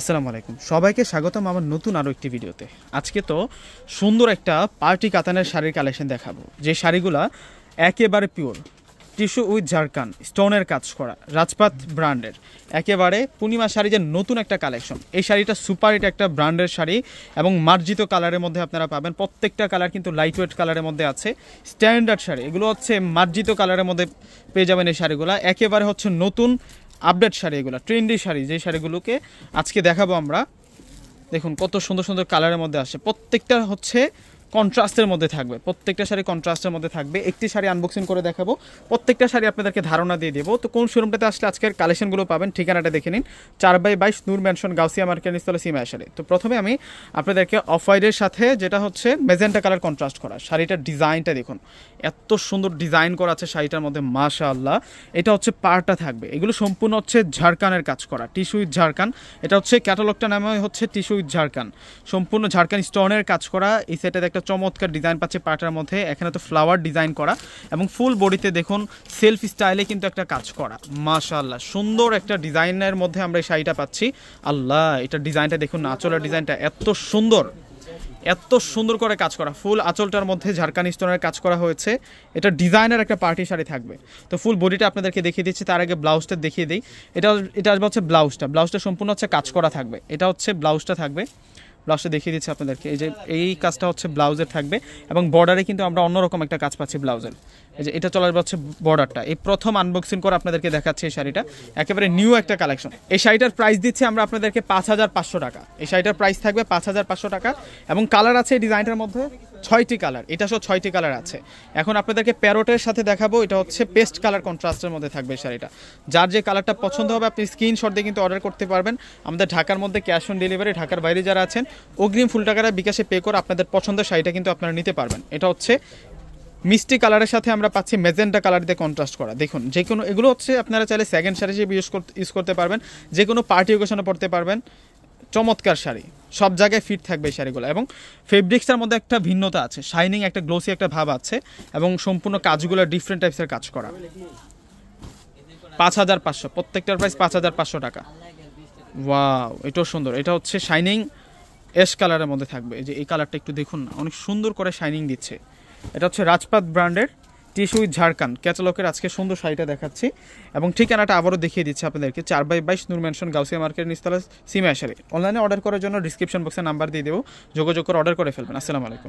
আসসালামু আলাইকুম, সবাইকে স্বাগতম আমার নতুন আরও একটি ভিডিওতে। আজকে তো সুন্দর একটা পার্টি কাতানের শাড়ির কালেকশন দেখাবো, যে শাড়িগুলা একেবারে পিওর টিস্যু উইথ ঝাড়খান স্টোনের কাজ করা, রাজপাত ব্র্যান্ডের একেবারে পূর্ণিমা শাড়ি, যে নতুন একটা কালেকশন। এই শাড়িটা সুপার হিট একটা ব্র্যান্ডের শাড়ি এবং মার্জিত কালারের মধ্যে আপনারা পাবেন। প্রত্যেকটা কালার কিন্তু লাইট ওয়েট কালারের মধ্যে আছে, স্ট্যান্ডার্ড শাড়ি। এগুলো হচ্ছে মার্জিত কালারের মধ্যে পেয়ে যাবেন। এই শাড়িগুলো একেবারে হচ্ছে নতুন আপডেট শাড়ি, এগুলো ট্রেন্ডি শাড়ি, যে শাড়িগুলোকে আজকে দেখাবো আমরা। দেখুন কত সুন্দর সুন্দর কালারের মধ্যে আসে, প্রত্যেকটা হচ্ছে কন্ট্রাস্টের মধ্যে থাকবে, প্রত্যেকটা শাড়ি কন্ট্রাস্টের মধ্যে থাকবে। একটি শাড়ি আনবক্সিং করে দেখাবো, প্রত্যেকটা শাড়ি আপনাদেরকে ধারণা দিয়ে দেবো। তো কোন শোরুমটাতে আসলে আজকের কালেকশনগুলো পাবেন, ঠিকানাটা দেখে নিন। 4/22 নূর ম্যানশন, গাউসিয়া মার্কেট নিচতলা, সিমা শাড়ি। তো প্রথমে আমি আপনাদেরকে অফ হোয়াইটের সাথে যেটা হচ্ছে মেজেন্টা কালার কন্ট্রাস্ট করা শাড়িটার ডিজাইনটা দেখুন, এত সুন্দর ডিজাইন করা আছে শাড়িটার মধ্যে, মাশাআল্লাহ। এটা হচ্ছে পাড়টা থাকবে, এগুলো সম্পূর্ণ হচ্ছে ঝাড়খানের কাজ করা, টিস্যু উইথ ঝাড়খান। এটা হচ্ছে ক্যাটালগটা নামে হচ্ছে টিস্যু উইথ ঝাড়খান, সম্পূর্ণ ঝাড়খান স্টোনের কাজ করা। এই সেটাতে একটা চমৎকার ডিজাইন পাচ্ছে পাটার মধ্যে, এখানে তো ফ্লাওয়ার ডিজাইন করা এবং ফুল বডিতে দেখুন সেলফ স্টাইলে কিন্তু একটা কাজ করা, মাশাআল্লাহ। সুন্দর একটা ডিজাইনের মধ্যে আমরা এই শাড়িটা পাচ্ছি। আল্লাহ, এটা ডিজাইনটা দেখুন, আঁচলের ডিজাইনটা এত সুন্দর, এত সুন্দর করে কাজ করা। ফুল আঁচলটার মধ্যে ঝাড়খান স্টোনের কাজ করা হয়েছে। এটা ডিজাইনের একটা পার্টি শাড়ি থাকবে। তো ফুল বডিটা আপনাদেরকে দেখিয়ে দিচ্ছি, তার আগে ব্লাউজটা দেখিয়ে দিই। এটা আসবে হচ্ছে ব্লাউজটা সম্পূর্ণ হচ্ছে কাজ করা থাকবে। এটা হচ্ছে ব্লাউজটা থাকবে, ব্লাউজটা দেখিয়ে দিচ্ছি আপনাদেরকে। এই যে এই কাজটা হচ্ছে ব্লাউজের থাকবে এবং বর্ডারে কিন্তু আমরা অন্যরকম একটা কাজ পাচ্ছি ব্লাউজের। এই যে এটা চলার হচ্ছে বর্ডারটা। এই প্রথম আনবক্সিং করে আপনাদেরকে দেখাচ্ছি এই শাড়িটা, একেবারে নিউ একটা কালেকশন। এই শাড়িটার প্রাইস দিচ্ছি আমরা আপনাদেরকে 5,500 টাকা। এই শাড়িটার প্রাইস থাকবে 5,500 টাকা এবং কালার আছে এই ডিজাইনটার মধ্যে 6টি কালার, এটা সহ 6টি কালার আছে। এখন আপনাদেরকে প্যারোটের সাথে দেখাবো, এটা হচ্ছে পেস্ট কালার কন্ট্রাস্টের মধ্যে থাকবে এই শাড়িটা। যার যে কালারটা পছন্দ হবে আপনি স্ক্রিনশট দিয়ে কিন্তু অর্ডার করতে পারবেন। আমাদের ঢাকার মধ্যে ক্যাশ অন ডেলিভারি, ঢাকার বাইরে যারা আছেন অগ্রিম ফুল টাকাটা বিকাশে পে করে আপনাদের পছন্দের শাড়িটা কিন্তু আপনারা নিতে পারবেন। এটা হচ্ছে মিষ্টি কালারের সাথে আমরা পাচ্ছি মেজেন্টা কালার দিয়ে কন্ট্রাস্ট করা। দেখুন যে কোনো এগুলো হচ্ছে আপনারা চাইলে সেকেন্ড শাড়ি হিসেবে ইউজ করতে পারবেন, যে কোনো পার্টি ওকেশনে পড়তে পারবেন। চমৎকার শাড়ি, সব জায়গায় ফিট থাকবে এই শাড়িগুলো এবং ফেব্রিক্সটার মধ্যে একটা ভিন্নতা আছে, শাইনিং একটা গ্লোসি একটা ভাব আছে এবং সম্পূর্ণ কাজগুলো ডিফারেন্ট টাইপসের কাজ করা। 5,500, প্রত্যেকটার প্রাইস 5,500 টাকা। ওয়াও, এটাও সুন্দর। এটা হচ্ছে শাইনিং অ্যাশ কালারের মধ্যে থাকবে। এই যে এই কালারটা একটু দেখুন না, অনেক সুন্দর করে শাইনিং দিচ্ছে। এটা হচ্ছে রাজপাত ব্র্যান্ডের টিস্যু উইথ ঝাড়খান ক্যাটালগের আজকে সুন্দর শাড়িটা দেখাচ্ছি এবং ঠিকানাটা আবারও দেখিয়ে দিচ্ছি আপনাদেরকে। 4/22 নূর ম্যানশন, গাউসিয়া মার্কেট নিচতলা, সিমা শাড়ি। অনলাইনে অর্ডার করার জন্য ডিসক্রিপশন বক্সে নাম্বার দিয়ে দেবো, যোগাযোগ করে অর্ডার করে ফেলবেন। আসসালামু আলাইকুম।